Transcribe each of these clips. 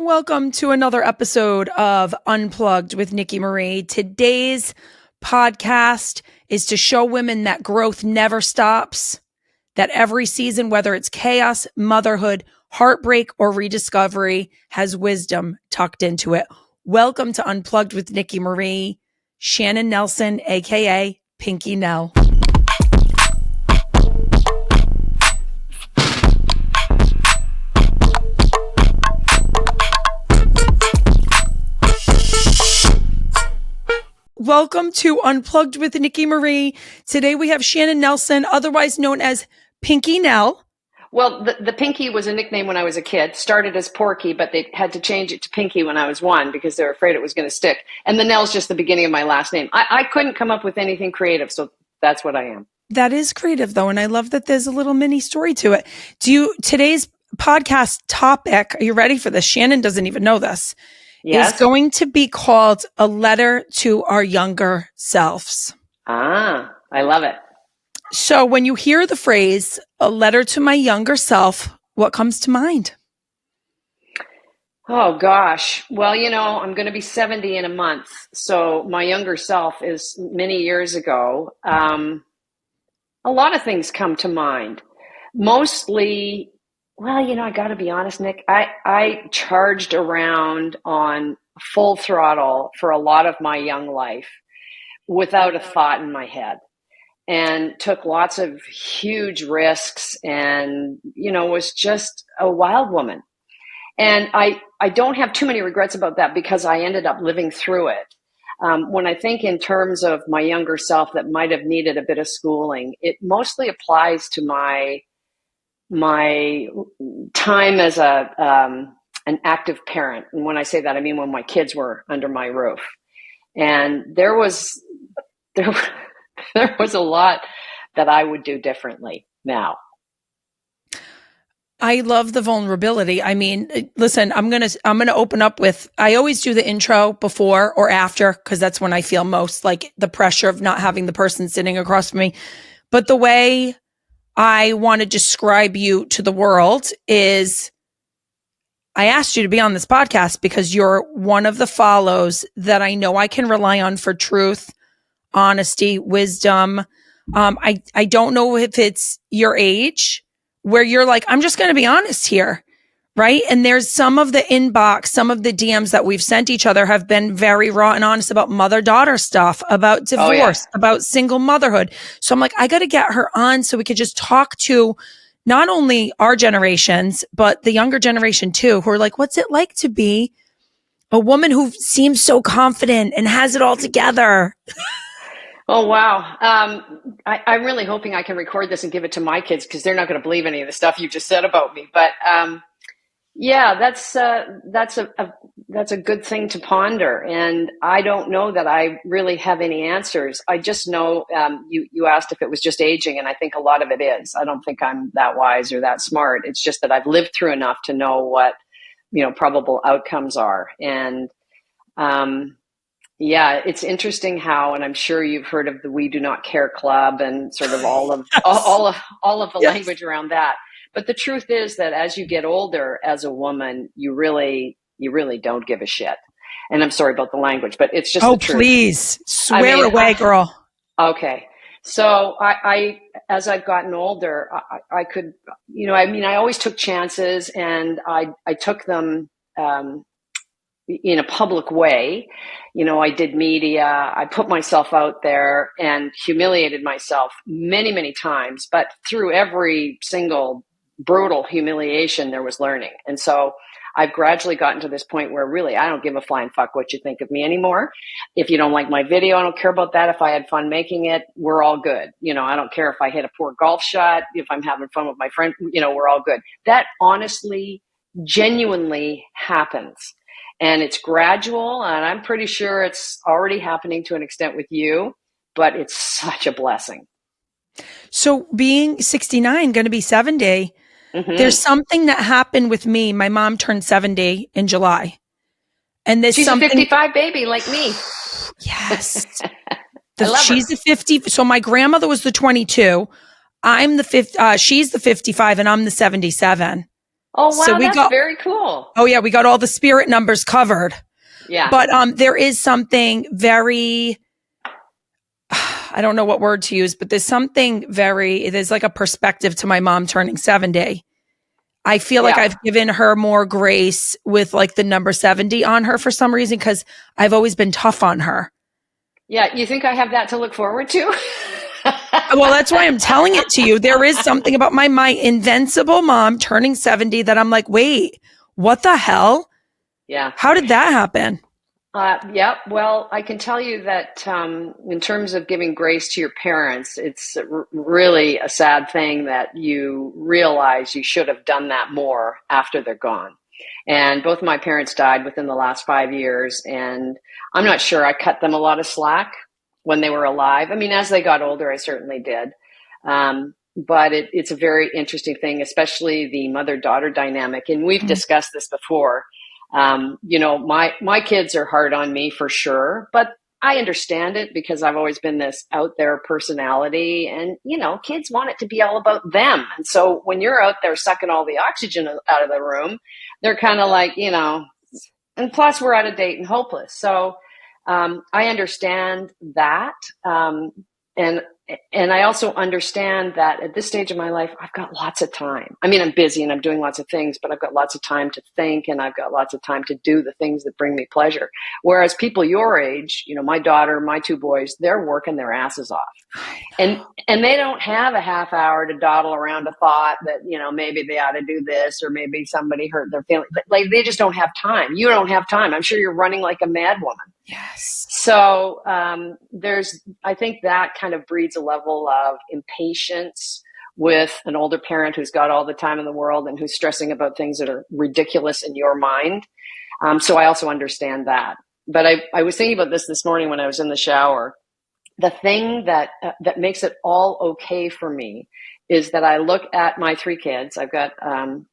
Welcome to another episode of Unplugged with Nikki Marie. Today's podcast is to show women that growth never stops, that every season, whether it's chaos, motherhood, heartbreak, or rediscovery, has wisdom tucked into it. Welcome to Unplugged with Nikki Marie, Shannon Nelson, aka Pinkynel. Welcome to Unplugged with Nikki Marie. Today we have Shannon Nelson, otherwise known as Pinkynel. Well, the Pinky was a nickname when I was a kid. Started as Porky, but they had to change it to Pinky when I was 1 because they were afraid it was going to stick. And the Nel's just the beginning of my last name. I couldn't come up with anything creative, so that's what I am. That is creative, though, and I love that there's a little mini story to it. Today's podcast topic, are you ready for this? Shannon doesn't even know this. Yes. Is going to be called A Letter to Our Younger Selves. Ah, I love it. So when you hear the phrase, a letter to my younger self, what comes to mind? Oh, gosh. Well, I'm going to be 70 in a month. So my younger self is many years ago. A lot of things come to mind. Mostly, well, I got to be honest, Nick, I charged around on full throttle for a lot of my young life without a thought in my head, and took lots of huge risks and, was just a wild woman. And I don't have too many regrets about that because I ended up living through it. When I think in terms of my younger self that might have needed a bit of schooling, it mostly applies to my time as an active parent. And when I say that, I mean when my kids were under my roof. And there was a lot that I would do differently now. I love the vulnerability. I mean, listen, I'm going to open up with, I always do the intro before or after, because that's when I feel most like the pressure of not having the person sitting across from me. But the way I want to describe you to the world is I asked you to be on this podcast because you're one of the follows that I know I can rely on for truth, honesty, wisdom. I don't know if it's your age where you're like, I'm just going to be honest here. Right. And there's some of the inbox, some of the DMs that we've sent each other have been very raw and honest about mother-daughter stuff, about divorce, about single motherhood. So I'm like, I got to get her on so we could just talk to not only our generations, but the younger generation too, who are like, what's it like to be a woman who seems so confident and has it all together? Oh, wow. I'm really hoping I can record this and give it to my kids because they're not going to believe any of the stuff you just said about me. But yeah, that's a good thing to ponder. And I don't know that I really have any answers. I just know you asked if it was just aging, and I think a lot of it is. I don't think I'm that wise or that smart. It's just that I've lived through enough to know what, probable outcomes are. And yeah, it's interesting how, and I'm sure you've heard of the We Do Not Care Club and sort of all of the language around that. But the truth is that as you get older as a woman, you really don't give a shit. And I'm sorry about the language, but it's just the truth. Oh, please swear away, girl. Okay. So I as I've gotten older, I could, I always took chances, and I took them in a public way. I did media, I put myself out there and humiliated myself many, many times, but through every single brutal humiliation, there was learning. And so I've gradually gotten to this point where really, I don't give a flying fuck what you think of me anymore. If you don't like my video, I don't care about that. If I had fun making it, we're all good. I don't care if I hit a poor golf shot, if I'm having fun with my friend, we're all good. That honestly, genuinely happens. And it's gradual, and I'm pretty sure it's already happening to an extent with you, but it's such a blessing. So being 69, going to be 70, there's something that happened with me. My mom turned 70 in July. And there's she's something. A 55 baby like me. Yes. She's the 50. So my grandmother was the 22. I'm the 50. She's the 55 and I'm the 77. Oh, So wow. we That's got, very cool. oh yeah, we got all the spirit numbers covered. Yeah. But there is something very, I don't know what word to use, but there's like a perspective to my mom turning 70. I feel like Yeah. I've given her more grace with like the number 70 on her for some reason, because I've always been tough on her. Yeah. You think I have that to look forward to? Well, that's why I'm telling it to you. There is something about my invincible mom turning 70 that I'm like, wait, what the hell? Yeah. How did that happen? Yeah. Well, I can tell you that in terms of giving grace to your parents, it's really a sad thing that you realize you should have done that more after they're gone. And both of my parents died within the last 5 years. And I'm not sure I cut them a lot of slack when they were alive. I mean, as they got older, I certainly did. But it's a very interesting thing, especially the mother-daughter dynamic. And we've discussed this before. My kids are hard on me for sure, but I understand it because I've always been this out there personality, and kids want it to be all about them. And so when you're out there sucking all the oxygen out of the room, they're kind of like, and plus we're out of date and hopeless. So I understand that, and and I also understand that at this stage of my life, I've got lots of time. I mean, I'm busy and I'm doing lots of things, but I've got lots of time to think, and I've got lots of time to do the things that bring me pleasure. Whereas people your age, my daughter, my two boys, they're working their asses off. And they don't have a half hour to dawdle around a thought that, maybe they ought to do this, or maybe somebody hurt their feelings. Like, they just don't have time. You don't have time. I'm sure you're running like a mad woman. Yes. So I think that kind of breeds a level of impatience with an older parent who's got all the time in the world and who's stressing about things that are ridiculous in your mind. So I also understand that. But I was thinking about this morning when I was in the shower. The thing that makes it all okay for me is that I look at my three kids. I've got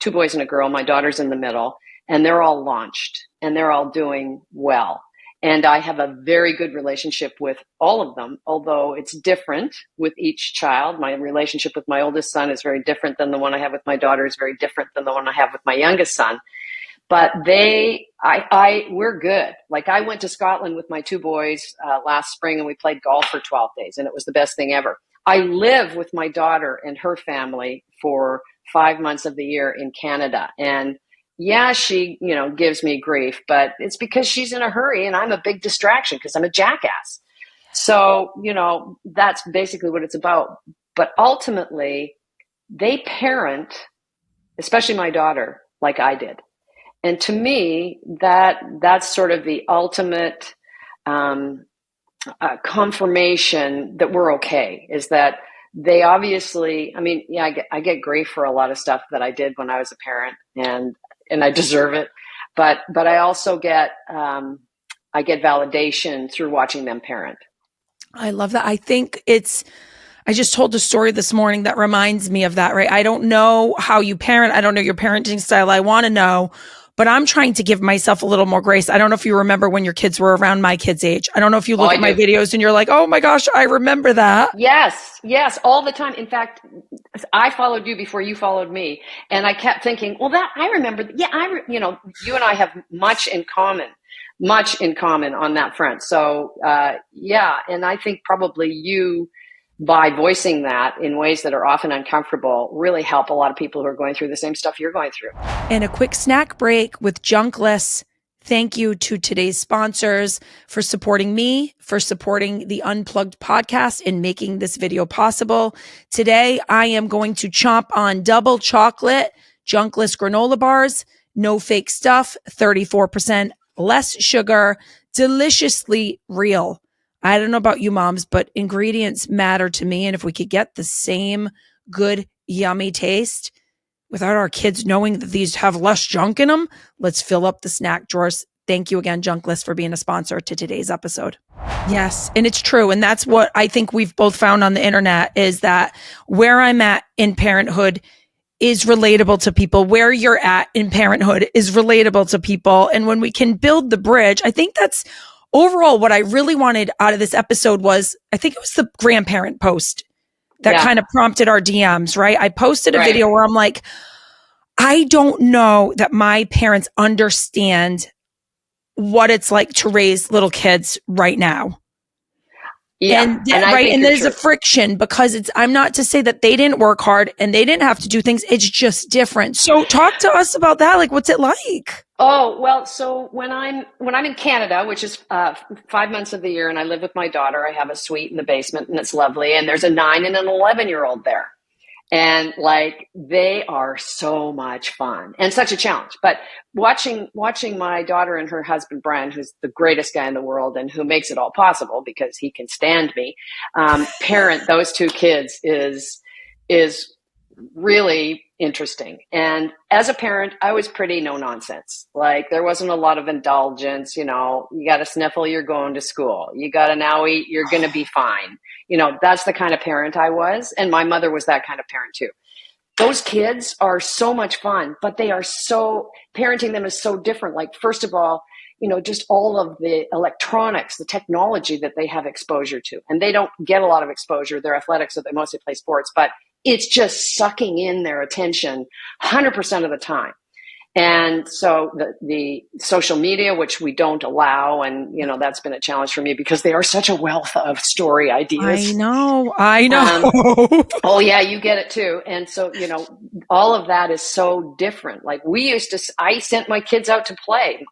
two boys and a girl. My daughter's in the middle, and they're all launched and they're all doing well. And I have a very good relationship with all of them, although it's different with each child. My relationship with my oldest son is very different than the one I have with my daughter, is very different than the one I have with my youngest son. But we're good. Like, I went to Scotland with my two boys last spring, and we played golf for 12 days, and it was the best thing ever. I live with my daughter and her family for 5 months of the year in Canada. And yeah, she, gives me grief, but it's because she's in a hurry and I'm a big distraction because I'm a jackass. So, that's basically what it's about. But ultimately, they parent, especially my daughter, like I did. And to me, that's sort of the ultimate confirmation that we're okay, is that they obviously, I mean, yeah, I get grief for a lot of stuff that I did when I was a parent, and I deserve it. But I also get validation through watching them parent. I love that. I think I just told a story this morning that reminds me of that, right? I don't know how you parent. I don't know your parenting style. I want to know, but I'm trying to give myself a little more grace. I don't know if you remember when your kids were around my kids' age. I don't know if you look at my videos and you're like, oh my gosh, I remember that. Yes, all the time. In fact, I followed you before you followed me. And I kept thinking, well, that I remember. Yeah, you and I have much in common on that front. So, yeah. And I think probably you, by voicing that in ways that are often uncomfortable, really help a lot of people who are going through the same stuff you're going through. And a quick snack break with JUNKLESS. Thank you to today's sponsors for supporting me, for supporting the Unplugged podcast and making this video possible. Today, I am going to chomp on double chocolate JUNKLESS granola bars. No fake stuff, 34% less sugar, deliciously real. I don't know about you moms, but ingredients matter to me. And if we could get the same good, yummy taste without our kids knowing that these have less junk in them, let's fill up the snack drawers. Thank you again, JUNKLESS, for being a sponsor to today's episode. Yes, and it's true. And that's what I think we've both found on the internet, is that where I'm at in parenthood is relatable to people. Where you're at in parenthood is relatable to people. And when we can build the bridge, I think that's overall what I really wanted out of this episode was, I think it was the grandparent post that kind of prompted our DMs, right? I posted a video where I'm like, I don't know that my parents understand what it's like to raise little kids right now. Yeah, And and I right. think And you're there's a true. friction because I'm not to say that they didn't work hard and they didn't have to do things. It's just different. So talk to us about that. Like, what's it like? Oh, well, so when I'm in Canada, which is 5 months of the year, and I live with my daughter, I have a suite in the basement, and it's lovely. And there's a 9 and an 11-year-old there, and like they are so much fun and such a challenge. But watching my daughter and her husband Brian, who's the greatest guy in the world and who makes it all possible because he can stand me, parent those two kids is really interesting. And as a parent, I was pretty no nonsense. Like there wasn't a lot of indulgence. You got to sniffle, you're going to school. You got to now eat, you're going to be fine. That's the kind of parent I was. And my mother was that kind of parent too. Those kids are so much fun, but parenting them is so different. Like, first of all, just all of the electronics, the technology that they have exposure to. And they don't get a lot of exposure. They're athletics, so they mostly play sports, but it's just sucking in their attention 100% of the time. And so the social media, which we don't allow, and that's been a challenge for me because they are such a wealth of story I ideas. know. Oh yeah, you get it too. And so, all of that is so different. Like I sent my kids out to play.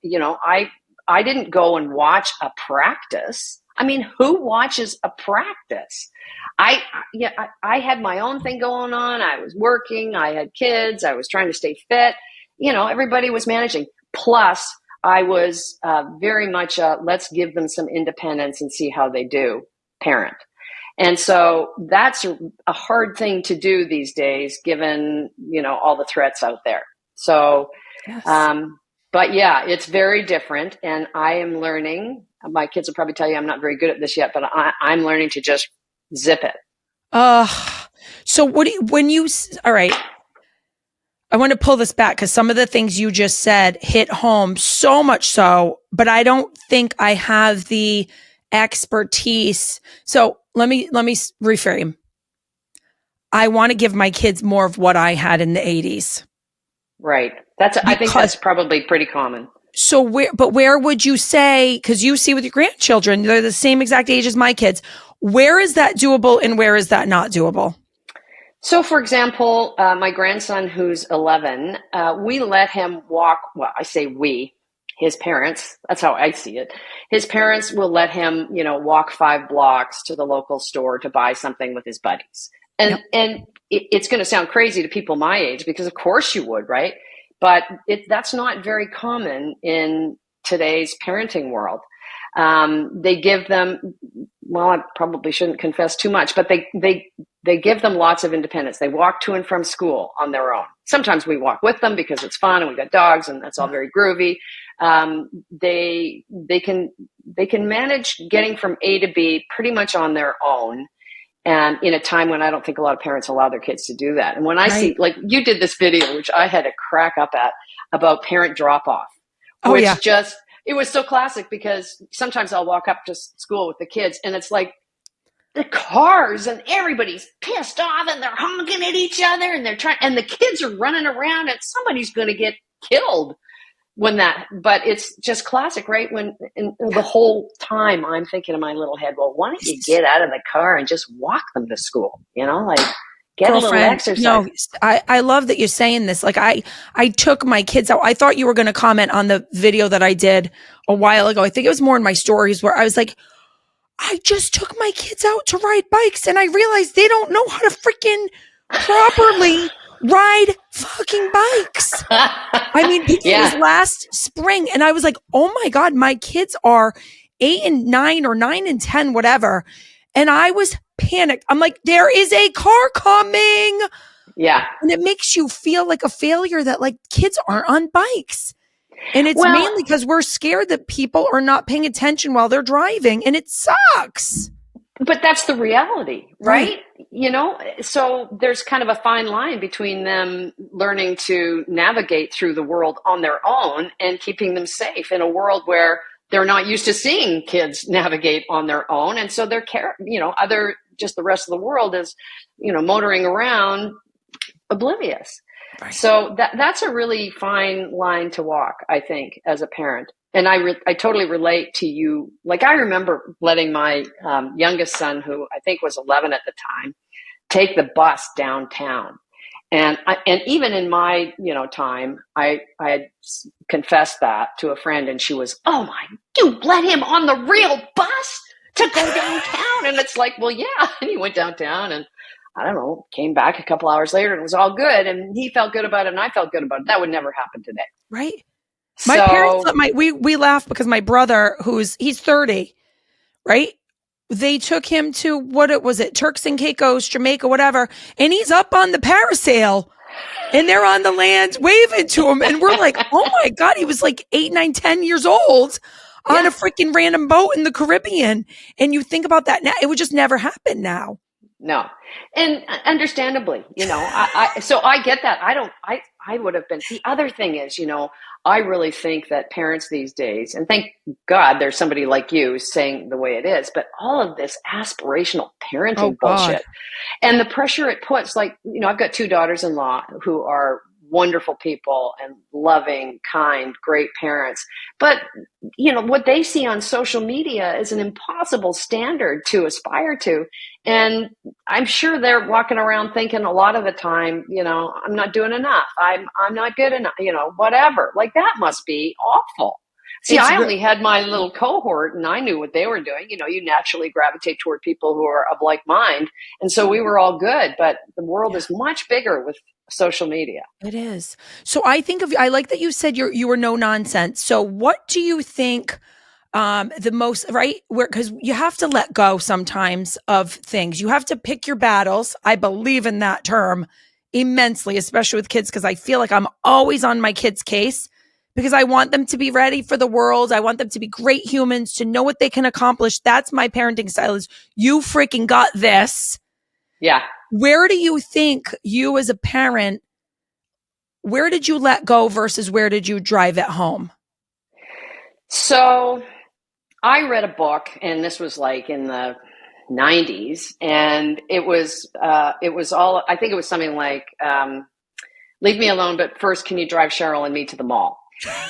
I didn't go and watch a practice. I mean, who watches a practice? I had my own thing going on. I was working. I had kids. I was trying to stay fit. Everybody was managing. Plus, I was very much let's give them some independence and see how they do parent. And so that's a hard thing to do these days, given, all the threats out there. So, Yes. but yeah, it's very different. And I am learning. My kids will probably tell you I'm not very good at this yet, but I'm learning to just zip it. Uh, so all right, I want to pull this back because some of the things you just said hit home so much so, but I don't think I have the expertise. So let me reframe. I want to give my kids more of what I had in the 80s. Right. I think that's probably pretty common. So where would you say, because you see with your grandchildren, they're the same exact age as my kids. Where is that doable and where is that not doable? So, for example, my grandson, who's 11, we let him walk. Well, I say we, his parents. That's how I see it. His parents will let him, walk 5 blocks to the local store to buy something with his buddies. And it's going to sound crazy to people my age because, of course, you would, right? But that's not very common in today's parenting world. They give them, well, I probably shouldn't confess too much, but they give them lots of independence. They walk to and from school on their own. Sometimes we walk with them because it's fun and we got dogs and that's all very groovy. They can manage getting from A to B pretty much on their own. And in a time when I don't think a lot of parents allow their kids to do that. And when I see, like you did this video, which I had to crack up at, about parent drop off, it was so classic because sometimes I'll walk up to school with the kids and it's like the cars and everybody's pissed off and they're honking at each other and and the kids are running around and somebody's going to get killed but it's just classic, right? The whole time I'm thinking in my little head, well, why don't you get out of the car and just walk them to school? Like get a little exercise. No, I love that you're saying this. Like I took my kids out. I thought you were going to comment on the video that I did a while ago. I think it was more in my stories where I was like, I just took my kids out to ride bikes and I realized they don't know how to freaking properly ride fucking bikes. I mean, it was last spring and I was like, oh my God, my kids are 8 and 9 or 9 and 10, whatever. And I was panicked. I'm like, there is a car coming. Yeah. And it makes you feel like a failure that like kids aren't on bikes. And it's mainly because we're scared that people are not paying attention while they're driving and it sucks. But that's the reality, right? So there's kind of a fine line between them learning to navigate through the world on their own and keeping them safe in a world where they're not used to seeing kids navigate on their own. And so they're, just the rest of the world is, motoring around oblivious. Right. So that's a really fine line to walk, I think, as a parent. And I totally relate to you. Like, I remember letting my youngest son, who I think was 11 at the time, take the bus downtown. And even in my time, I had confessed that to a friend, and she was, "Oh my, you let him on the real bus to go downtown?" And it's like, well, yeah. And he went downtown, and I don't know, came back a couple hours later, and it was all good, and he felt good about it, and I felt good about it. That would never happen today. Right. My parents So we laugh because my brother, he's 30, right? They took him to what was it, Turks and Caicos, Jamaica, whatever, and he's up on the parasail, and they're on the land waving to him, and we're like, oh my god, he was like 8, 9, 10 years old on yeah. a freaking random boat in the Caribbean, and you think about that now, it would just never happen now. No. And understandably, so I get that. I would have been. The other thing is, I really think that parents these days, and thank God there's somebody like you saying the way it is, but all of this aspirational Oh parenting god. bullshit and the pressure it puts, like, I've got 2 daughters-in-law who are wonderful people and loving, kind, great parents. But, what they see on social media is an impossible standard to aspire to. And I'm sure they're walking around thinking a lot of the time, I'm not doing enough. I'm not good enough, whatever. Like, that must be awful. See, It's I only had my little cohort, and I knew what they were doing. You naturally gravitate toward people who are of like mind. And so we were all good, but the world yeah, is much bigger with social media. it is. So I like that you said you were no nonsense. So what do you think the most, right, where, because you have to let go sometimes of things, you have to pick your battles. I believe in that term immensely, especially with kids, because I feel like I'm always on my kids' case because I want them to be ready for the world. I want them to be great humans, to know what they can accomplish. That's my parenting style, is you freaking got this. Yeah. Where do you think you as a parent, where did you let go versus where did you drive it home? So I read a book, and this was like in the 90s, and it was all, I think it was something like, leave me alone, but first, can you drive Cheryl and me to the mall?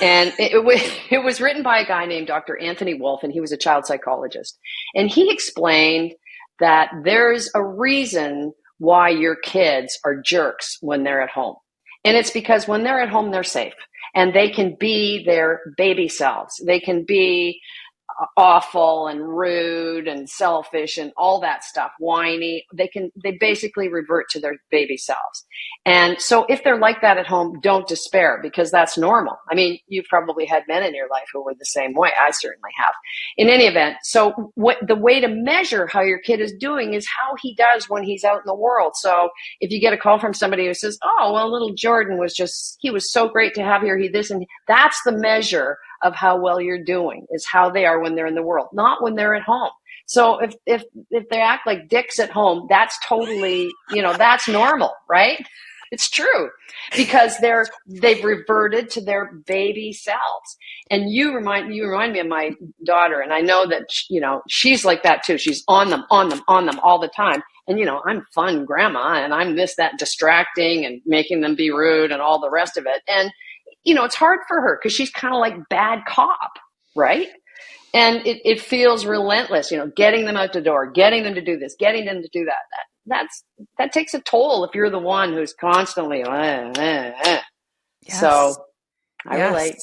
And it was written by a guy named Dr. Anthony Wolf, and he was a child psychologist. And he explained that there's a reason why your kids are jerks when they're at home. And it's because when they're at home, they're safe, and they can be their baby selves. They can be awful and rude and selfish and all that stuff, whiny. They basically revert to their baby selves. And so if they're like that at home, don't despair, because that's normal. I mean, you've probably had men in your life who were the same way. I certainly have. In any event, so the way to measure how your kid is doing is how he does when he's out in the world. So if you get a call from somebody who says, "Oh, well, little Jordan he was so great to have here. He this," and that's the measure of how well you're doing, is how they are when they're in the world, not when they're at home. So if they act like dicks at home, that's totally, that's normal, right? It's true, because they've reverted to their baby selves. And you remind me of my daughter, and I know that she's like that too. She's on them all the time. And I'm fun grandma, and I'm this, that, distracting and making them be rude and all the rest of it. And it's hard for her because she's kind of like bad cop, right? And it feels relentless, getting them out the door, getting them to do this, getting them to do that. That takes a toll if you're the one who's constantly. Yes. So I Yes. relate.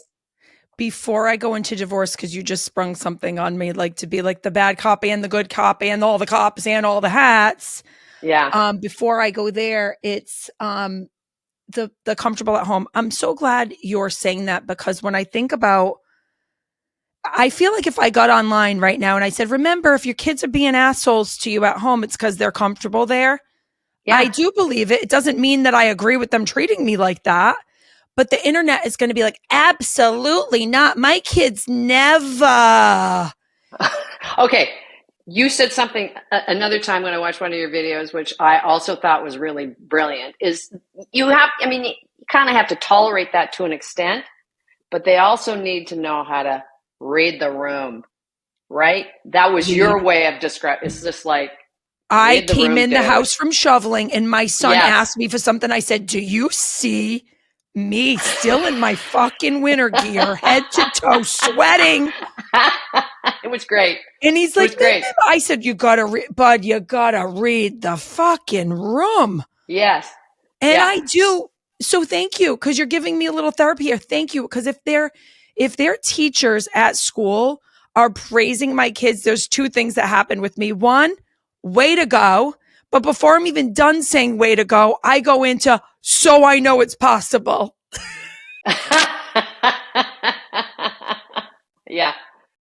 Before I go into divorce, because you just sprung something on me, like to be like the bad cop and the good cop and all the cops and all the hats. Yeah. Before I go there, it's the comfortable at home. I'm so glad you're saying that, because when I think about, I feel like if I got online right now and I said, remember, if your kids are being assholes to you at home, it's because they're comfortable there. Yeah. I do believe it. It doesn't mean that I agree with them treating me like that. But the internet is going to be like, absolutely not. My kids never. Okay. You said something another time when I watched one of your videos, which I also thought was really brilliant, is you kind of have to tolerate that to an extent, but they also need to know how to read the room, right? That was your way of describing. It's just like, I Read the came room in the good. house from shoveling and my son Yes. asked me for something. I said, do you see me still in my fucking winter gear, head to toe, sweating? It was great. And he's It like, was great. I said, Bud, you gotta read the fucking room. Yes. And Yeah. I do. So thank you, because you're giving me a little therapy here. Thank you. Because if their teachers at school are praising my kids, there's two things that happen with me. One, way to go. But before I'm even done saying way to go, I go into, so I know it's possible. Yeah.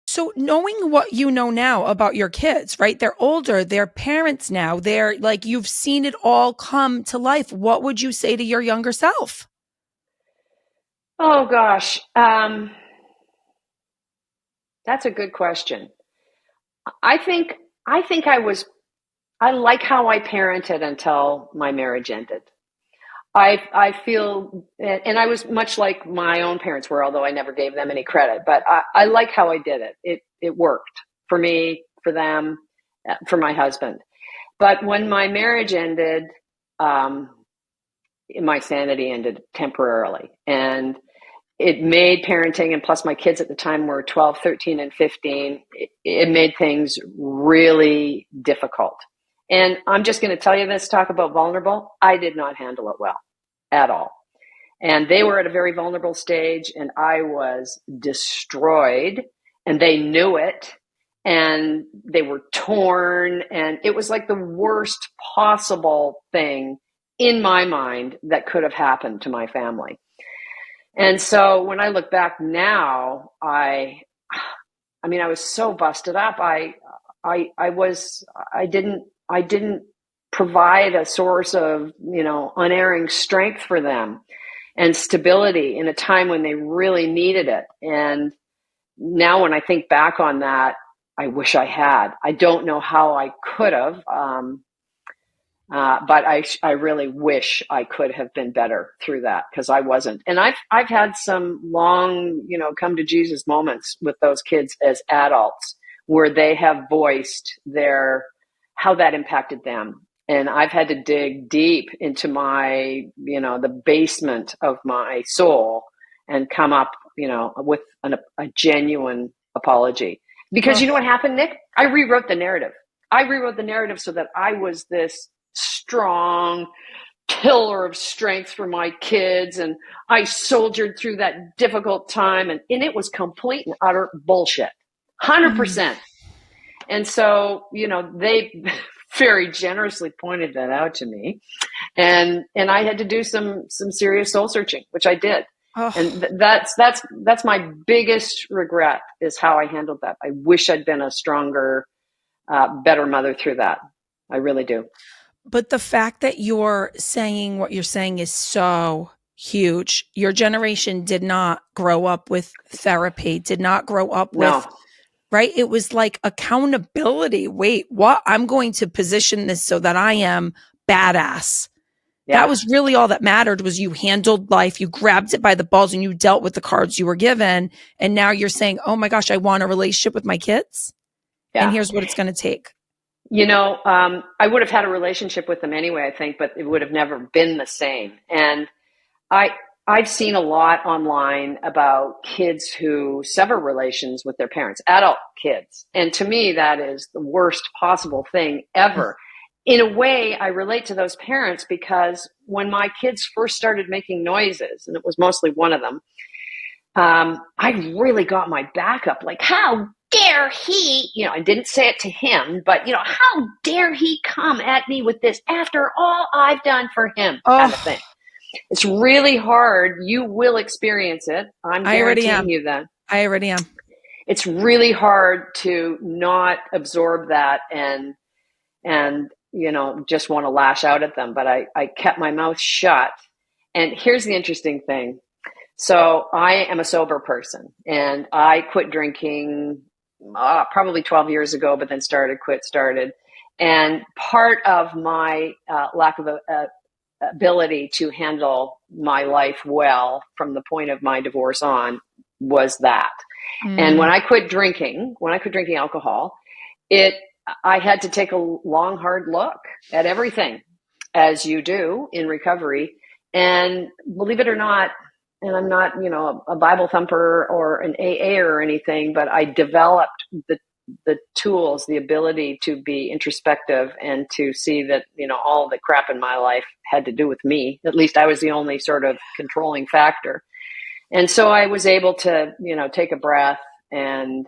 So knowing what you know now about your kids, right? They're older, they're parents now. They're like, you've seen it all come to life. What would you say to your younger self? Oh gosh. That's a good question. I think I like how I parented until my marriage ended. I feel, and I was much like my own parents were, although I never gave them any credit, but I like how I did it. It worked for me, for them, for my husband. But when my marriage ended, um, my sanity ended temporarily. And it made parenting, and plus my kids at the time were 12, 13, and 15, it made things really difficult. And I'm just going to tell you this, talk about vulnerable. I did not handle it well at all. And they were at a very vulnerable stage, and I was destroyed, and they knew it, and they were torn, and it was like the worst possible thing in my mind that could have happened to my family. And so when I look back now, I mean, I was so busted up. I didn't provide a source of, unerring strength for them and stability in a time when they really needed it. And now when I think back on that, I wish I had. I don't know how I could have. But I really wish I could have been better through that, because I wasn't. And I've had some long, come to Jesus moments with those kids as adults where they have voiced how that impacted them. And I've had to dig deep into my, the basement of my soul and come up, with a genuine apology. Because you know what happened, Nick? I rewrote the narrative. So that I was this strong pillar of strength for my kids, and I soldiered through that difficult time, and it was complete and utter bullshit, 100%. And so they very generously pointed that out to me, and I had to do some serious soul searching, which I did. And that's my biggest regret, is how I handled that. I wish I'd been a stronger, better mother through that. I really do. But the fact that you're saying what you're saying is so huge. Your generation did not grow up with therapy, did not grow up with, right? It was like accountability. Wait, what? I'm going to position this so that I am badass. Yeah. That was really all that mattered, was you handled life, you grabbed it by the balls, and you dealt with the cards you were given. And now you're saying, oh my gosh, I want a relationship with my kids. Yeah. And here's what it's going to take. I would have had a relationship with them anyway, I think, but it would have never been the same. And I've seen a lot online about kids who sever relations with their parents, adult kids. And to me, that is the worst possible thing ever. In a way, I relate to those parents, because when my kids first started making noises, and it was mostly one of them, I really got my back up, like, how dare he, I didn't say it to him, but, how dare he come at me with this after all I've done for him, kind of thing. It's really hard. You will experience it. I'm guaranteeing you that. I already am. It's really hard to not absorb that and just want to lash out at them. But I kept my mouth shut. And here's the interesting thing. So I am a sober person, and I quit drinking probably 12 years ago, but then started. And part of my lack of ability to handle my life well from the point of my divorce on was that. And when I quit drinking alcohol, it I had to take a long, hard look at everything, as you do in recovery. And believe it or not, and I'm not, a Bible thumper or an AA or anything, but I developed the tools, the ability to be introspective and to see that, all the crap in my life had to do with me. At least I was the only sort of controlling factor. And so I was able to, take a breath and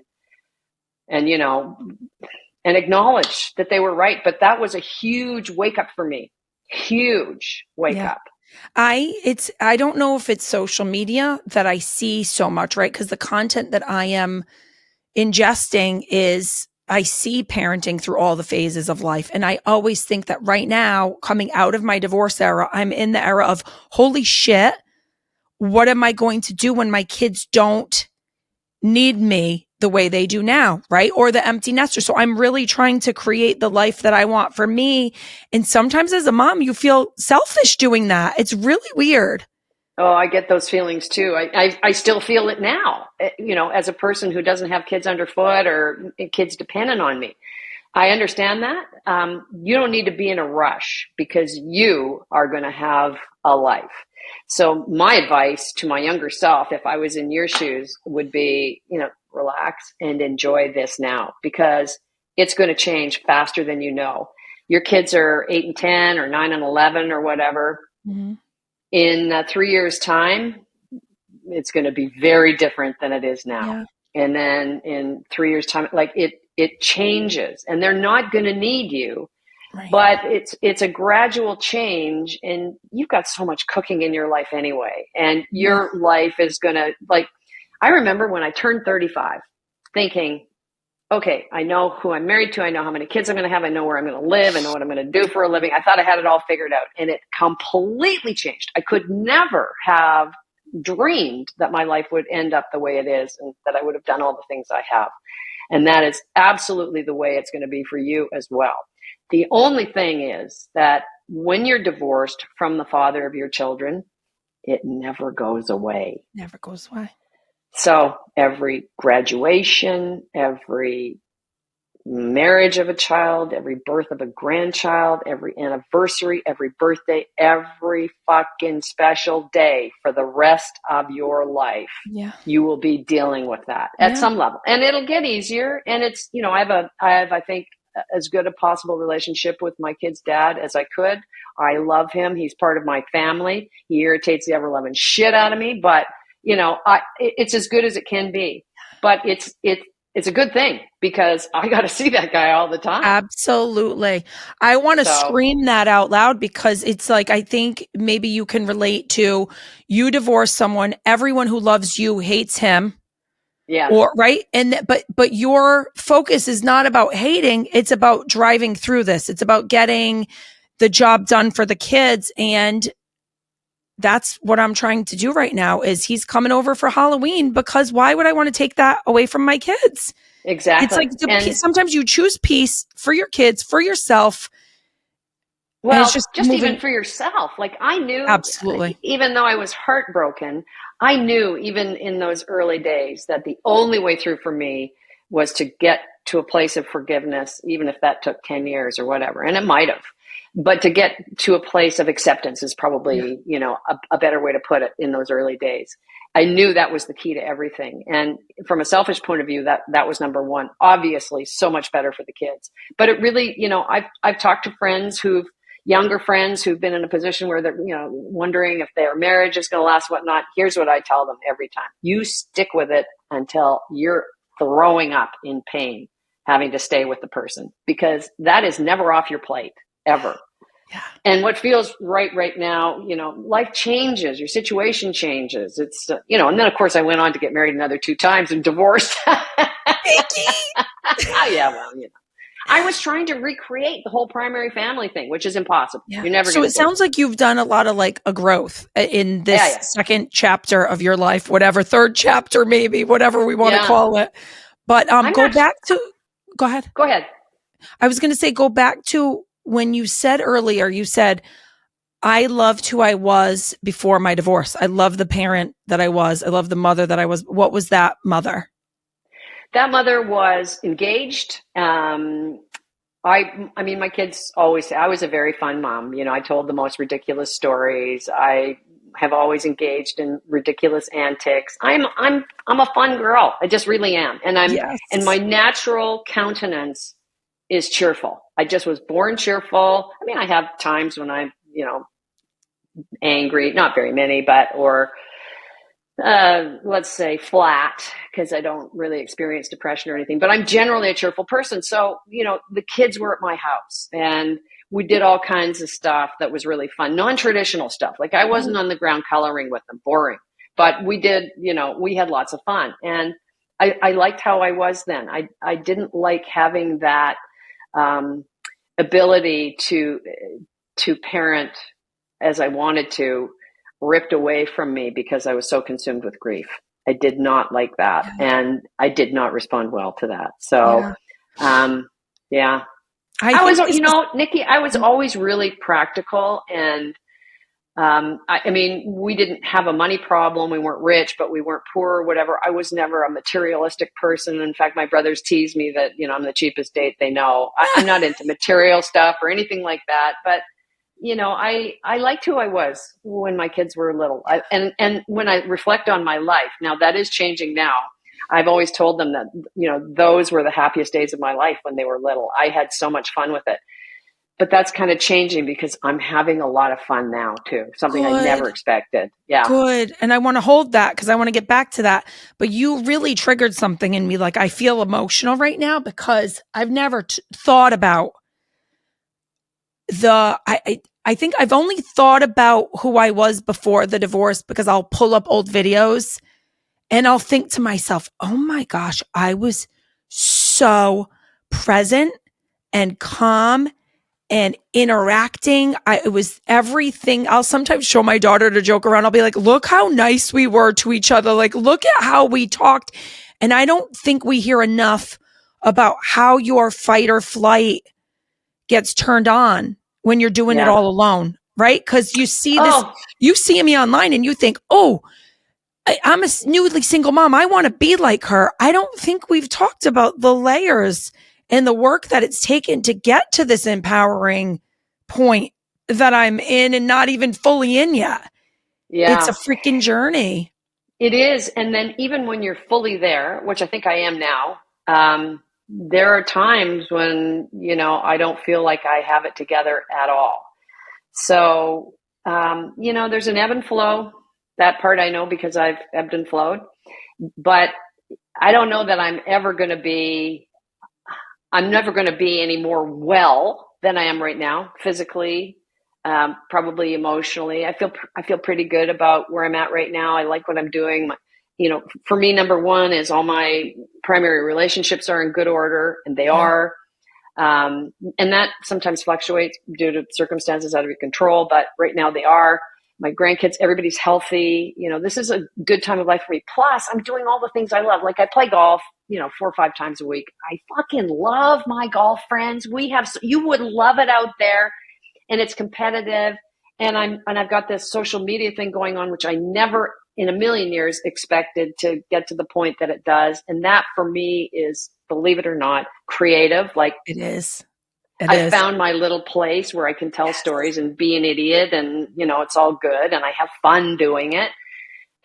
and acknowledge that they were right. But that was a huge wake up for me. Huge wake up. I don't know if it's social media that I see so much, right? Because the content that I am ingesting is I see parenting through all the phases of life. And I always think that right now, coming out of my divorce era, I'm in the era of holy shit, what am I going to do when my kids don't need me the way they do now, right? Or the empty nester. So I'm really trying to create the life that I want for me. And sometimes as a mom, you feel selfish doing that. It's really weird. Oh, I get those feelings too. I still feel it now, as a person who doesn't have kids underfoot or kids dependent on me. I understand that. You don't need to be in a rush because you are going to have a life. So my advice to my younger self, if I was in your shoes, would be, relax and enjoy this now because it's going to change faster than you know. Your kids are 8 and 10 or 9 and 11 or whatever. Mm-hmm. In 3 years' time, it's going to be very different than it is now. Yeah. And then in 3 years' time, like it changes and they're not going to need you. Right. But it's a gradual change and you've got so much cooking in your life anyway. And your life is going to I remember when I turned 35 thinking, okay, I know who I'm married to. I know how many kids I'm going to have. I know where I'm going to live. I know what I'm going to do for a living. I thought I had it all figured out and it completely changed. I could never have dreamed that my life would end up the way it is and that I would have done all the things I have. And that is absolutely the way it's going to be for you as well. The only thing is that when you're divorced from the father of your children, it never goes away. Never goes away. So every graduation, every marriage of a child, every birth of a grandchild, every anniversary, every birthday, every fucking special day for the rest of your life, you will be dealing with that at some level. And it'll get easier. And it's, I have, I think, as good a possible relationship with my kid's dad as I could. I love him. He's part of my family. He irritates the ever-loving shit out of me, but it's as good as it can be. But it's a good thing because I got to see that guy all the time. Absolutely. I want to scream that out loud because it's like, I think maybe you can relate to you divorce someone, everyone who loves you hates him. Yeah. Or right. And but your focus is not about hating. It's about driving through this. It's about getting the job done for the kids. And that's what I'm trying to do right now is he's coming over for Halloween because why would I want to take that away from my kids? Exactly. It's like sometimes you choose peace for your kids, for yourself. Well, just even for yourself. Like I knew, absolutely, even though I was heartbroken, I knew even in those early days that the only way through for me was to get to a place of forgiveness, even if that took 10 years or whatever. And it might have. But to get to a place of acceptance is probably, a better way to put it in those early days. I knew that was the key to everything. And from a selfish point of view, that was number one. Obviously, so much better for the kids. But it really, I've talked to younger friends who've been in a position where they're, wondering if their marriage is going to last, whatnot. Here's what I tell them every time. You stick with it until you're throwing up in pain, having to stay with the person, because that is never off your plate, ever. Yeah. And what feels right now, life changes, your situation changes. It's, and then of course I went on to get married another 2 times and divorced. Yeah, well, I was trying to recreate the whole primary family thing, which is impossible. Yeah. You're never. So it sounds like you've done a lot of a growth in this second chapter of your life, whatever, third chapter, maybe, whatever we want to call it. But go ahead. Go ahead. I was going to say, go back to when you said earlier, I loved who I was before my divorce. I love the parent that I was. I love the mother that I was. What was that mother? That mother was engaged, I mean, my kids always say I was a very fun mom. You know, I told the most ridiculous stories. I have always engaged in ridiculous antics. I'm a fun girl. I just really am. And my Yes. natural countenance is cheerful. I just was born cheerful. I mean, I have times when I'm, angry, not very many, but, or let's say flat, because I don't really experience depression or anything, but I'm generally a cheerful person. So, the kids were at my house and we did all kinds of stuff that was really fun, non-traditional stuff. Like I wasn't on the ground coloring with them, boring, but we did, we had lots of fun. And I liked how I was then. I didn't like having that ability to parent as I wanted to, ripped away from me because I was so consumed with grief. I did not like that. Yeah. And I did not respond well to that. So, Yeah. yeah. I I was, think this is, Nikki, I was always really practical. And I mean, we didn't have a money problem. We weren't rich, but we weren't poor or whatever. I was never a materialistic person. In fact, my brothers tease me that, I'm the cheapest date they know. I'm not into material stuff or anything like that. But I liked who I was when my kids were little. And when I reflect on my life, now that is changing now. I've always told them that, those were the happiest days of my life when they were little. I had so much fun with it. But that's kind of changing because I'm having a lot of fun now too. Something I never good. expected. Yeah. Good. And I want to hold that because I want to get back to that. But you really triggered something in me. Like I feel emotional right now because I've never thought about I think I've only thought about who I was before the divorce because I'll pull up old videos and I'll think to myself, oh my gosh, I was so present and calm and interacting. It was everything. I'll sometimes show my daughter to joke around. I'll be like, look how nice we were to each other. Like, look at how we talked. And I don't think we hear enough about how your fight or flight gets turned on when you're doing it Yeah. all alone, right? Because you see this, Oh, you see me online and you think, oh, I'm a newly single mom. I want to be like her. I don't think we've talked about the layers and the work that it's taken to get to this empowering point that I'm in and not even fully in yet. It's a yeah, freaking journey. it is. And then even when you're fully there, which I think I am now, there are times when, I don't feel like I have it together at all. So, there's an ebb and flow. That part I know because I've ebbed and flowed. But I don't know that I'm never going to be any more well than I am right now, physically, probably emotionally. I feel pretty good about where I'm at right now. I like what I'm doing. For me, number one is all my primary relationships are in good order, and they Yeah. are. And that sometimes fluctuates due to circumstances out of your control, but right now they are. My grandkids, everybody's healthy. This is a good time of life for me. Plus, I'm doing all the things I love. Like I play golf, 4 or 5 times a week. I fucking love my golf friends. You would love it out there, and it's competitive. And I've got this social media thing going on, which I never in a million years expected to get to the point that it does. And that for me is, believe it or not, creative. Like It is. It I is. found my little place where I can tell stories and be an idiot, and it's all good, and I have fun doing it,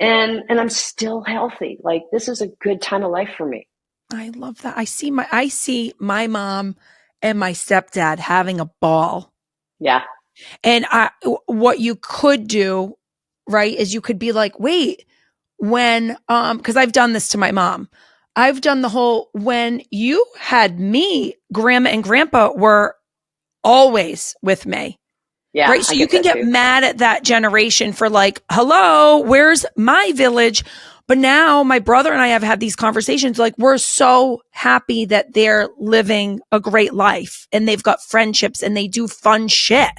and I'm still healthy. Like this is a good time of life for me. I love that. I see my mom and my stepdad having a ball. Yeah. And what you could do, right, is you could be like, wait, because I've done this to my mom. I've done the whole, when you had me, grandma and grandpa were always with me. Yeah, Right. I So you get can that get too. mad at that generation for like, hello, where's my village? But now my brother and I have had these conversations. Like we're so happy that they're living a great life and they've got friendships and they do fun shit.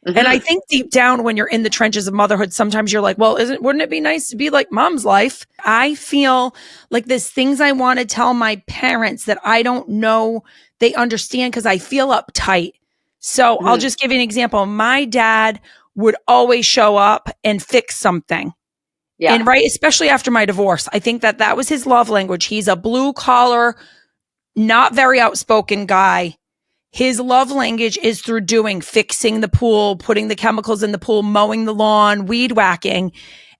And I Mm-hmm. think deep down when you're in the trenches of motherhood, sometimes you're like, well, wouldn't it be nice to be like mom's life? I feel like there's things I want to tell my parents that I don't know they understand because I feel uptight. So I'll Mm-hmm. just give you an example. My dad would always show up and fix something. Yeah. And right, especially after my divorce, I think that was his love language. He's a blue collar, not very outspoken guy. his love language is through doing, fixing the pool, putting the chemicals in the pool, mowing the lawn, weed whacking.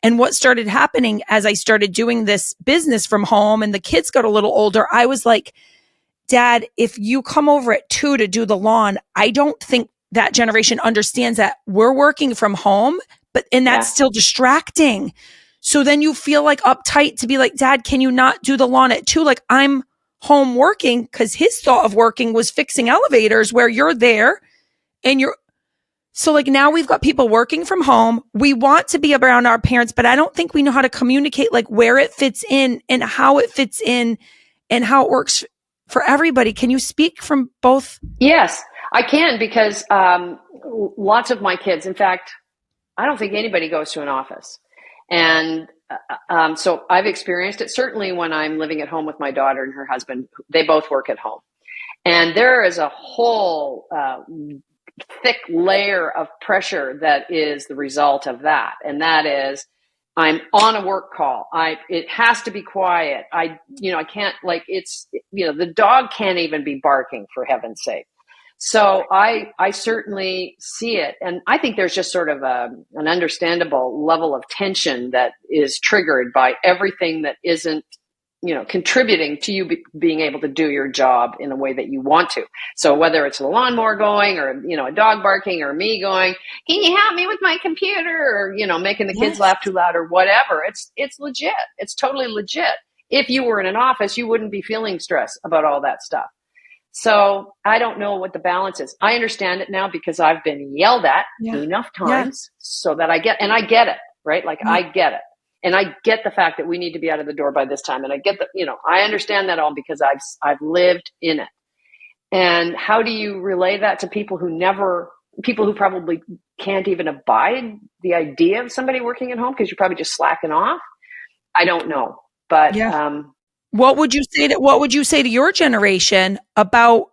And what started happening as I started doing this business from home and the kids got a little older, I was like, Dad, if you come over at 2 to do the lawn, I don't think that generation understands that we're working from home, and that's still distracting. So then you feel like uptight to be like, Dad, can you not do the lawn at 2? Like, I'm home working, because his thought of working was fixing elevators where you're there and so like now we've got people working from home. We want to be around our parents, but I don't think we know how to communicate like where it fits in and how it fits in and how it works for everybody. Can you speak from both? Yes, I can, because lots of my kids, in fact, I don't think anybody goes to an office. And so I've experienced it, certainly when I'm living at home with my daughter and her husband. They both work at home. And there is a whole thick layer of pressure that is the result of that. And that is, I'm on a work call. It has to be quiet. I can't, like, the dog can't even be barking, for heaven's sake. So I certainly see it. And I think there's just sort of an understandable level of tension that is triggered by everything that isn't, contributing to you being able to do your job in a way that you want to. So whether it's a lawnmower going or, a dog barking or me going, can you help me with my computer? Or, making the kids laugh too loud or whatever. It's legit. It's totally legit. If you were in an office, you wouldn't be feeling stress about all that stuff. So I don't know what the balance is. I understand it now because I've been yelled at enough times so that I get it, right? Like I get it. And I get the fact that we need to be out of the door by this time. And I get that, I understand that all because I've lived in it. And how do you relay that to people who probably can't even abide the idea of somebody working at home because you're probably just slacking off? I don't know. But what would you say to your generation about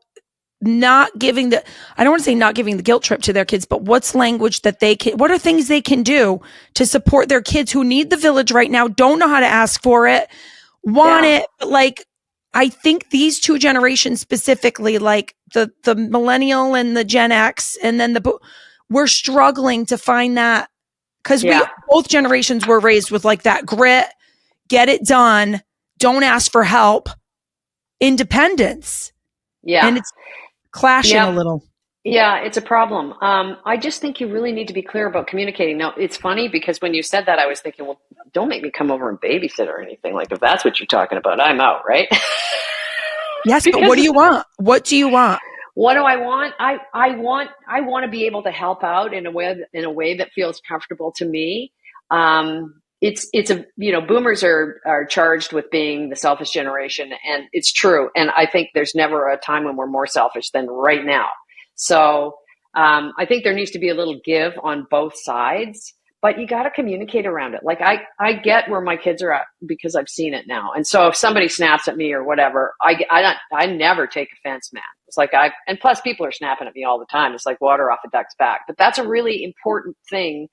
not giving I don't want to say not giving the guilt trip to their kids, but what's language that what are things they can do to support their kids who need the village right now, don't know how to ask for it, want it, but like, I think these two generations specifically, like the millennial and the Gen X, and then we're struggling to find that, because both generations were raised with like that grit, get it done, don't ask for help, independence. And it's clashing a little. Yeah, it's a problem. I just think you really need to be clear about communicating. Now, it's funny because when you said that, I was thinking, well, don't make me come over and babysit or anything. Like, if that's what you're talking about, I'm out, right? Yes, but what do you want? What do you want? What do I want? I want to be able to help out in a way that feels comfortable to me. Boomers are charged with being the selfish generation, and it's true. And I think there's never a time when we're more selfish than right now. So I think there needs to be a little give on both sides, but you got to communicate around it. Like I get where my kids are at because I've seen it now. And so if somebody snaps at me or whatever, I never take offense, man. It's like and plus people are snapping at me all the time. It's like water off a duck's back, but that's a really important thing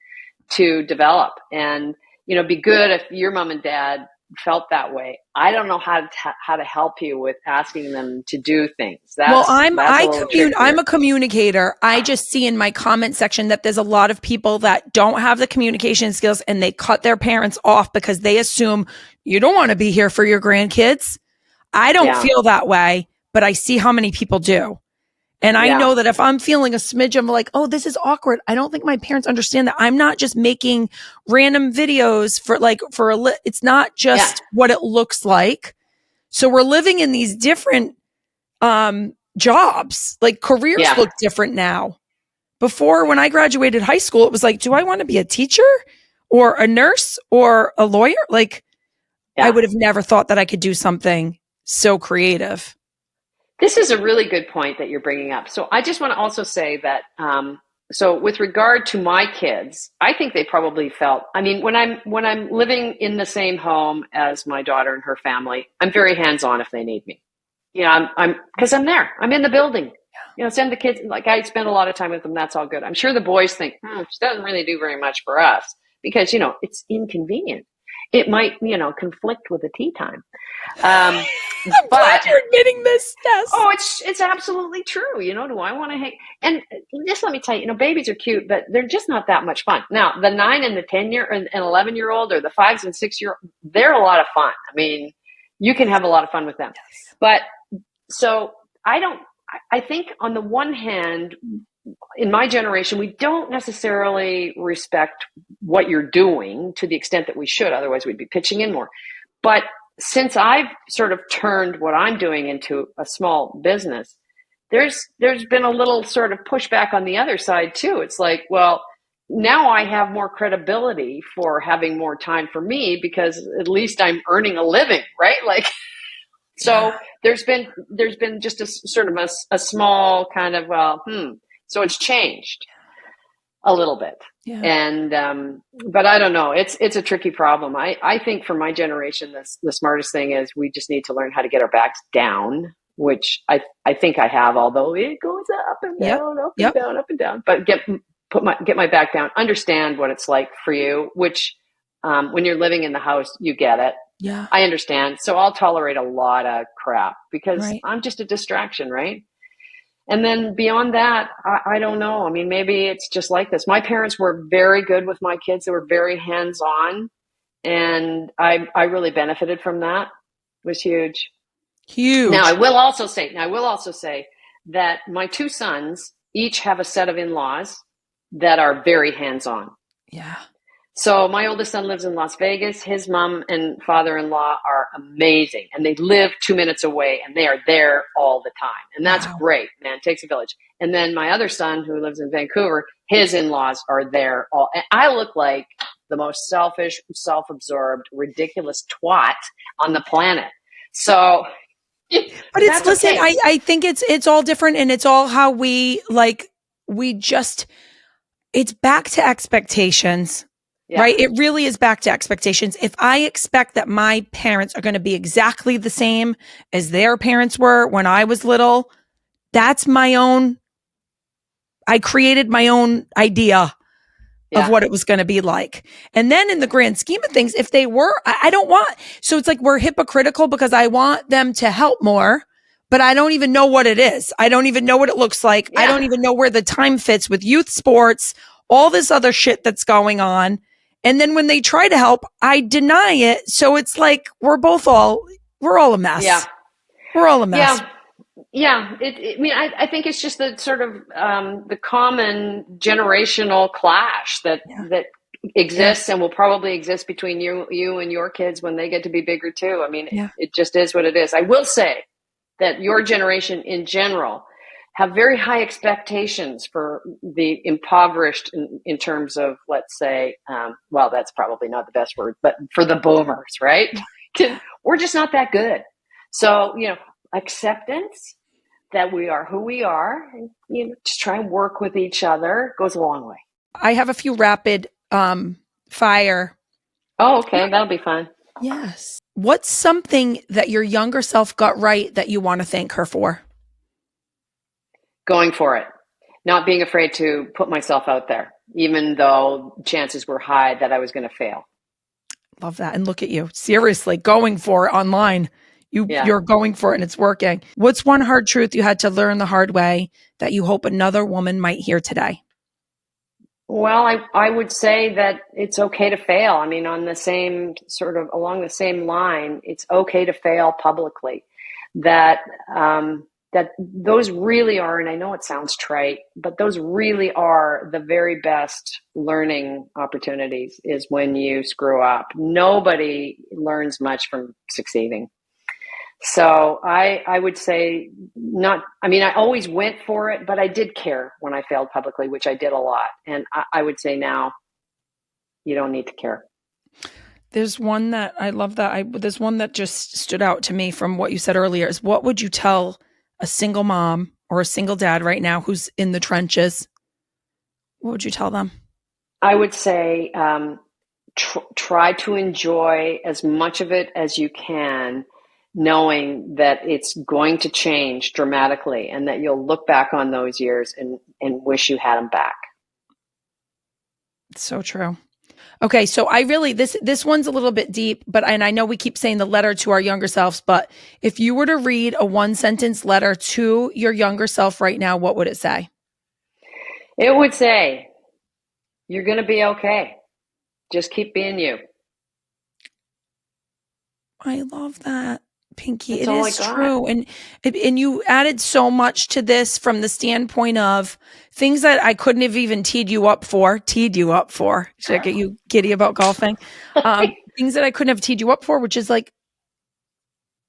to develop. And be good if your mom and dad felt that way. I don't know how to help you with asking them to do things. I'm a communicator. I just see in my comment section that there's a lot of people that don't have the communication skills, and they cut their parents off because they assume you don't want to be here for your grandkids. I don't feel that way, but I see how many people do. And I know that if I'm feeling a smidge of like, oh, this is awkward, I don't think my parents understand that I'm not just making random videos it's not just what it looks like. So we're living in these different jobs, like careers look different now. Before, when I graduated high school, it was like, do I want to be a teacher or a nurse or a lawyer? Like, I would have never thought that I could do something so creative. This is a really good point that you're bringing up. So I just want to also say that, so with regard to my kids, I think they probably felt, when I'm living in the same home as my daughter and her family, I'm very hands-on if they need me. Because I'm there, I'm in the building, send the kids, like I spend a lot of time with them. That's all good. I'm sure the boys think, she doesn't really do very much for us because, it's inconvenient. it might, conflict with the tea time. I'm glad But you're admitting this. Yes. oh, it's absolutely true. Do I want to hang? And just let me tell you, babies are cute, but they're just not that much fun. Now, the 9 and the 10-year and 11-year-old, or the 5s and 6-year, they're a lot of fun. I mean, you can have a lot of fun with them. Yes. But so I think on the one hand, in my generation, we don't necessarily respect what you're doing to the extent that we should. Otherwise, we'd be pitching in more. But since I've sort of turned what I'm doing into a small business, there's been a little sort of pushback on the other side too. It's like, well, now I have more credibility for having more time for me because at least I'm earning a living, right? Like, so there's been just a sort of a small kind of, so it's changed a little bit. Yeah. And, but I don't know. It's a tricky problem. I think for my generation, the smartest thing is we just need to learn how to get our backs down, which I think I have, although it goes up and down, up and down, up and down, but get my back down, understand what it's like for you, which, when you're living in the house, you get it. Yeah. I understand. So I'll tolerate a lot of crap because Right. I'm just a distraction, right? And then beyond that, I don't know. I mean, maybe it's just like this. My parents were very good with my kids. They were very hands-on. And I really benefited from that. It was huge. Huge. Now, I will also say that my 2 sons each have a set of in-laws that are very hands-on. Yeah. So my oldest son lives in Las Vegas. His mom and father-in-law are amazing, and they live 2 minutes away, and they are there all the time. And that's great, man. It takes a village. And then my other son, who lives in Vancouver, his in-laws are there all. And I look like the most selfish, self-absorbed, ridiculous twat on the planet. So, but it's, listen, okay. I think it's all different, and it's all how it's back to expectations. Yeah. Right? It really is back to expectations. If I expect that my parents are going to be exactly the same as their parents were when I was little, that's I created my own idea of what it was going to be like. And then in the grand scheme of things, if they were, I don't want, so it's like we're hypocritical because I want them to help more, but I don't even know what it is. I don't even know what it looks like. Yeah. I don't even know where the time fits with youth sports, all this other shit that's going on. And then when they try to help, I deny it. So it's like we're all a mess. Yeah. We're all a mess. Yeah. I think it's just the sort of the common generational clash that exists and will probably exist between you and your kids when they get to be bigger too. I mean, it just is what it is. I will say that your generation in general have very high expectations for the impoverished in terms of, let's say, well, that's probably not the best word, but for the boomers, right? We're just not that good. So, acceptance that we are who we are, and, just try and work with each other goes a long way. I have a few rapid fire. Oh, okay. That'll be fun. Yes. What's something that your younger self got right that you want to thank her for? Going for it, not being afraid to put myself out there, even though chances were high that I was going to fail. Love that. And look at you, seriously, going for it online. You're going for it and it's working. What's one hard truth you had to learn the hard way that you hope another woman might hear today? Well, I would say that it's okay to fail. I mean, along the same line, it's okay to fail publicly. That those really are, and I know it sounds trite, but those really are the very best learning opportunities is when you screw up. Nobody learns much from succeeding. So I would say I always went for it, but I did care when I failed publicly, which I did a lot. And I would say now you don't need to care. There's one that I love there's one that just stood out to me from what you said earlier is what would you tell a single mom or a single dad right now who's in the trenches? What would you tell them? I would say try to enjoy as much of it as you can, knowing that it's going to change dramatically and that you'll look back on those years and wish you had them back. It's so true. Okay, so I really this one's a little bit deep, but and I know we keep saying the letter to our younger selves, but if you were to read a one sentence letter to your younger self right now, what would it say? It would say, "You're going to be okay. Just keep being you." I love that, Pinky. That's It all I is got. true, and you added so much to this from the standpoint of things that I couldn't have even teed you up for. Teed you up for. Should I get you giddy about golfing? Things that I couldn't have teed you up for, which is like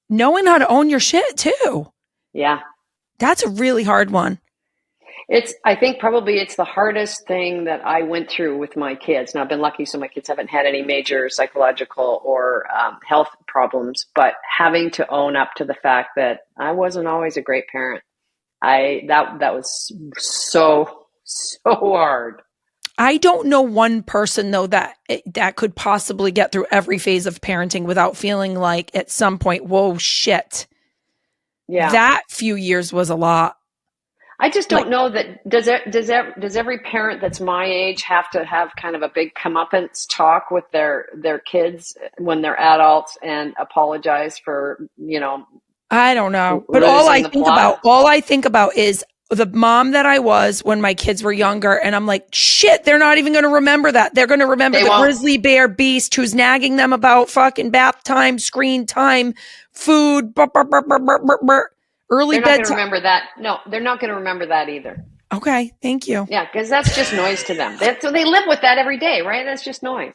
knowing how to own your shit too. Yeah. That's a really hard one. I think probably it's the hardest thing that I went through with my kids. Now, I've been lucky, so my kids haven't had any major psychological or health problems, but having to own up to the fact that I wasn't always a great parent. That was so hard. I don't know one person though that could possibly get through every phase of parenting without feeling like at some point, whoa, shit. Yeah. That few years was a lot. I just don't know that does every parent that's my age have to have kind of a big comeuppance talk with their kids when they're adults and apologize for, I don't know. But losing the plot? all I think about is the mom that I was when my kids were younger. And I'm like, shit, they're not even going to remember that. They're going to remember the grizzly bear beast who's nagging them about fucking bath time, screen time, food, early bedtime. They're not going to remember that. No, they're not going to remember that either. Okay, thank you. Yeah, because that's just noise to them. So they live with that every day, right? That's just noise.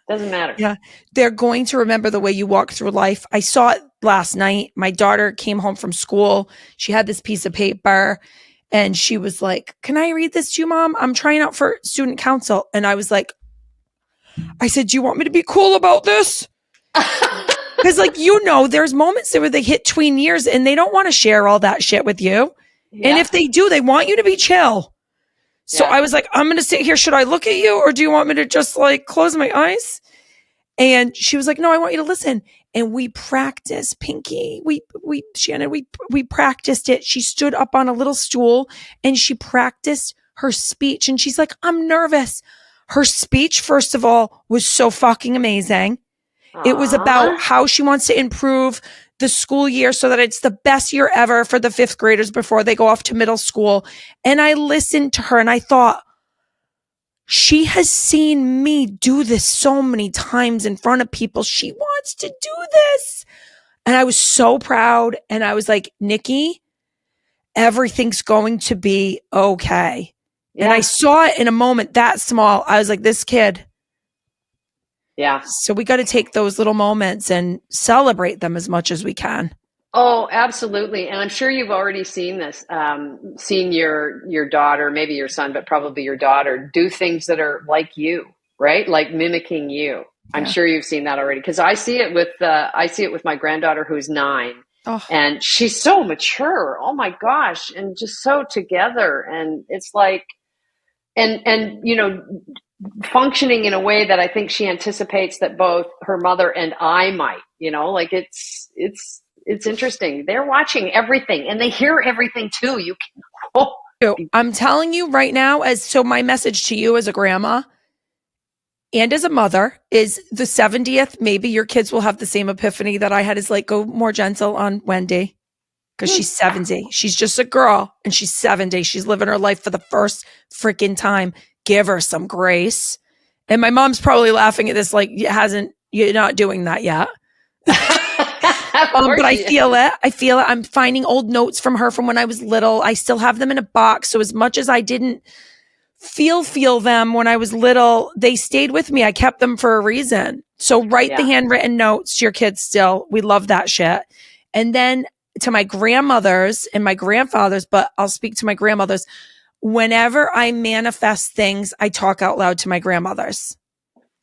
Doesn't matter. Yeah, they're going to remember the way you walk through life. I saw it last night. My daughter came home from school. She had this piece of paper and she was like, "Can I read this to you, Mom? I'm trying out for student council." And I was like, I said, "Do you want me to be cool about this?" Because there's moments there where they hit tween years and they don't want to share all that shit with you. Yeah. And if they do, they want you to be chill. So I was like, I'm going to sit here. Should I look at you or do you want me to just close my eyes? And she was like, no, I want you to listen. And we practiced, Pinky. Shannon, we practiced it. She stood up on a little stool and she practiced her speech. And she's like, I'm nervous. Her speech, first of all, was so fucking amazing. Aww. It was about how she wants to improve the school year so that it's the best year ever for the fifth graders before they go off to middle school. And I listened to her and I thought, she has seen me do this so many times in front of people. She wants to do this. And I was so proud. And I was like, Nikki, everything's going to be okay. Yeah. And I saw it in a moment that small. I was like, this kid. Yeah. So we got to take those little moments and celebrate them as much as we can. Oh, absolutely. And I'm sure you've already seen this, seen your daughter, maybe your son, but probably your daughter do things that are like you, right? Like mimicking you. Yeah. I'm sure you've seen that already. Cause I see it with my granddaughter who's 9 and she's so mature. Oh my gosh. And just so together. And it's like, and functioning in a way that I think she anticipates that both her mother and I might, it's interesting. They're watching everything and they hear everything too. I'm telling you right now, my message to you as a grandma and as a mother is the 70th, maybe your kids will have the same epiphany that I had, is go more gentle on Wendy. Because she's 70. She's just a girl and she's 70. She's living her life for the first freaking time. Give her some grace. And my mom's probably laughing at this you're not doing that yet. But I feel it. I'm finding old notes from her from when I was little. I still have them in a box. So as much as I didn't feel them when I was little, they stayed with me. I kept them for a reason. So write the handwritten notes to your kids still. We love that shit. And then to my grandmothers and my grandfathers, but I'll speak to my grandmothers. Whenever I manifest things, I talk out loud to my grandmothers.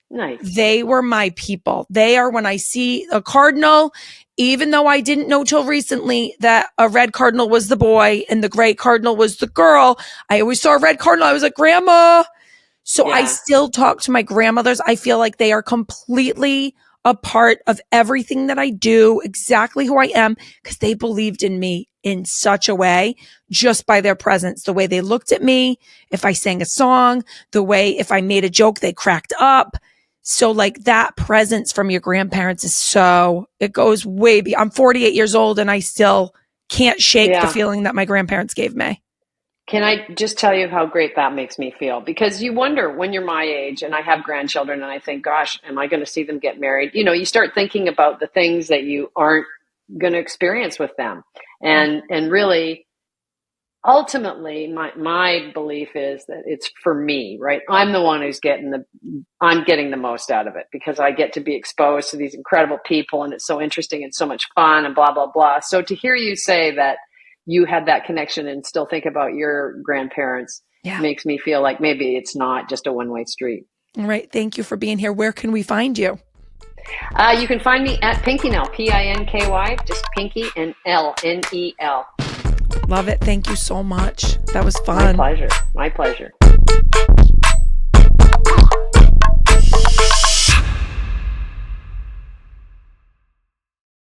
Nice. They were my people. They are, when I see a cardinal, even though I didn't know till recently that a red cardinal was the boy and the gray cardinal was the girl, I always saw a red cardinal. I was like, Grandma. So I still talk to my grandmothers. I feel like they are completely a part of everything that I do, exactly who I am, because they believed in me in such a way just by their presence, the way they looked at me, if I sang a song, the way if I made a joke, they cracked up. So like that presence from your grandparents is so, it goes way beyond. I'm 48 years old and I still can't shake the feeling that my grandparents gave me. Can I just tell you how great that makes me feel? Because you wonder when you're my age and I have grandchildren and I think, gosh, am I going to see them get married? You know, you start thinking about the things that you aren't going to experience with them. And really, ultimately, my belief is that it's for me, right? I'm the one who's I'm getting the most out of it because I get to be exposed to these incredible people and it's so interesting and so much fun and blah, blah, blah. So to hear you say that you had that connection and still think about your grandparents makes me feel like maybe it's not just a one-way street. All right. Thank you for being here. Where can we find you? You can find me at Pinkynel, Pinky, just Pinky and Nel. Love it. Thank you so much. That was fun. My pleasure.